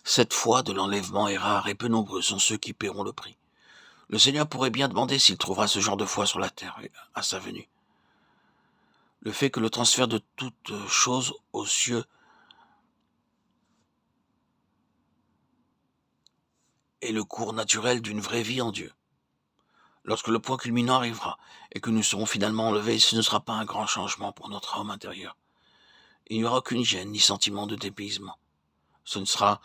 Cette foi de l'enlèvement est rare et peu nombreux sont ceux qui paieront le prix. Le Seigneur pourrait bien demander s'il trouvera ce genre de foi sur la terre à sa venue. Le fait que le transfert de toute chose aux cieux est le cours naturel d'une vraie vie en Dieu. Lorsque le point culminant arrivera et que nous serons finalement enlevés, ce ne sera pas un grand changement pour notre homme intérieur. Il n'y aura aucune gêne ni sentiment de dépaysement. Ce ne sera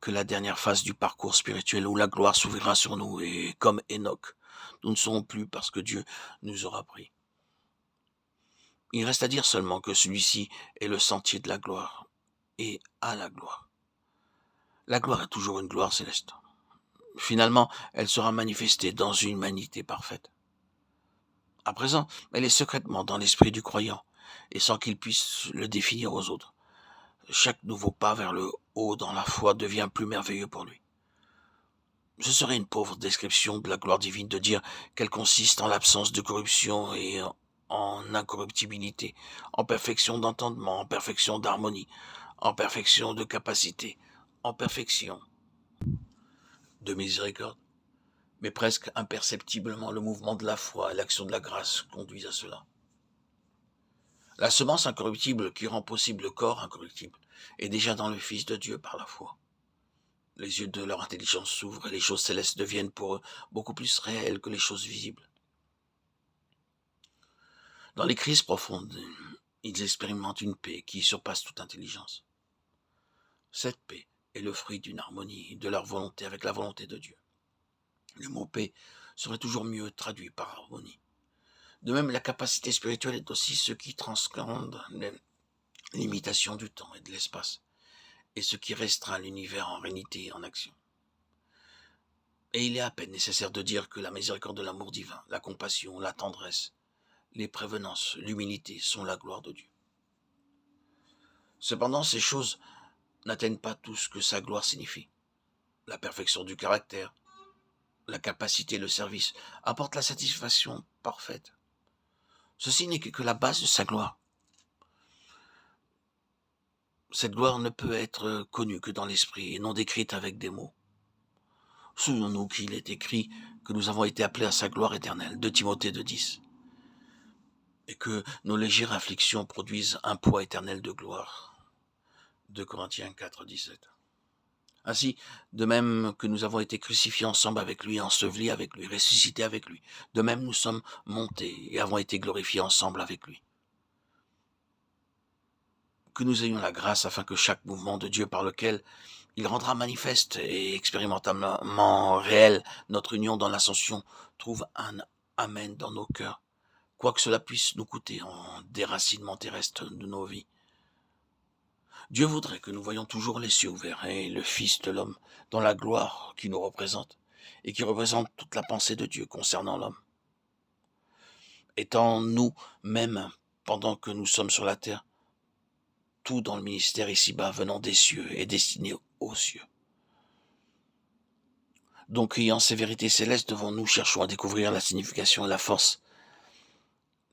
que la dernière phase du parcours spirituel où la gloire s'ouvrira sur nous et, comme Enoch, nous ne serons plus parce que Dieu nous aura pris. Il reste à dire seulement que celui-ci est le sentier de la gloire et à la gloire. La gloire est toujours une gloire céleste. Finalement, elle sera manifestée dans une humanité parfaite. À présent, elle est secrètement dans l'esprit du croyant et sans qu'il puisse le définir aux autres. Chaque nouveau pas vers le haut dans la foi devient plus merveilleux pour lui. Ce serait une pauvre description de la gloire divine de dire qu'elle consiste en l'absence de corruption et en incorruptibilité, en perfection d'entendement, en perfection d'harmonie, en perfection de capacité, en perfection de miséricorde. Mais presque imperceptiblement, le mouvement de la foi et l'action de la grâce conduisent à cela. La semence incorruptible qui rend possible le corps incorruptible est déjà dans le Fils de Dieu par la foi. Les yeux de leur intelligence s'ouvrent et les choses célestes deviennent pour eux beaucoup plus réelles que les choses visibles. Dans les crises profondes, ils expérimentent une paix qui surpasse toute intelligence. Cette paix est le fruit d'une harmonie de leur volonté avec la volonté de Dieu. Le mot paix serait toujours mieux traduit par harmonie. De même, la capacité spirituelle est aussi ce qui transcende les limitations du temps et de l'espace, et ce qui restreint l'univers en réalité et en action. Et il est à peine nécessaire de dire que la miséricorde de l'amour divin, la compassion, la tendresse, les prévenances, l'humilité sont la gloire de Dieu. Cependant, ces choses n'atteignent pas tout ce que sa gloire signifie. La perfection du caractère, la capacité, le service apportent la satisfaction parfaite. Ceci n'est que la base de sa gloire. Cette gloire ne peut être connue que dans l'esprit et non décrite avec des mots. Souvenons-nous qu'il est écrit que nous avons été appelés à sa gloire éternelle, 2 Timothée 2,10, et que nos légères afflictions produisent un poids éternel de gloire, 2 Corinthiens 4,17. Ainsi, de même que nous avons été crucifiés ensemble avec lui, ensevelis avec lui, ressuscités avec lui, de même nous sommes montés et avons été glorifiés ensemble avec lui. Que nous ayons la grâce afin que chaque mouvement de Dieu par lequel il rendra manifeste et expérimentalement réel notre union dans l'ascension trouve un amen dans nos cœurs, quoi que cela puisse nous coûter en déracinement terrestre de nos vies. Dieu voudrait que nous voyions toujours les cieux ouverts et le Fils de l'homme dans la gloire qui nous représente et qui représente toute la pensée de Dieu concernant l'homme. Étant nous-mêmes, pendant que nous sommes sur la terre, tout dans le ministère ici-bas venant des cieux et destiné aux cieux. Donc, ayant ces vérités célestes devant nous, cherchons à découvrir la signification et la force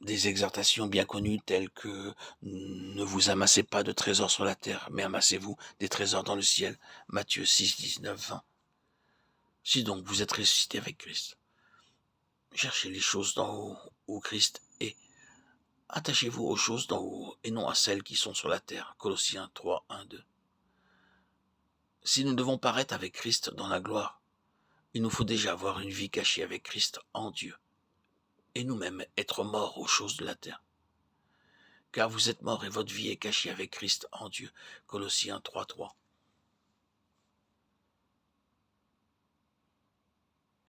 des exhortations bien connues telles que ne vous amassez pas de trésors sur la terre, mais amassez-vous des trésors dans le ciel. Matthieu 6, 19, 20. Si donc vous êtes ressuscité avec Christ, cherchez les choses d'en haut où Christ est. Attachez-vous aux choses d'en haut et non à celles qui sont sur la terre. Colossiens 3, 1, 2. Si nous devons paraître avec Christ dans la gloire, il nous faut déjà avoir une vie cachée avec Christ en Dieu, et nous-mêmes être morts aux choses de la terre. Car vous êtes morts et votre vie est cachée avec Christ en Dieu. Colossiens 3, 3.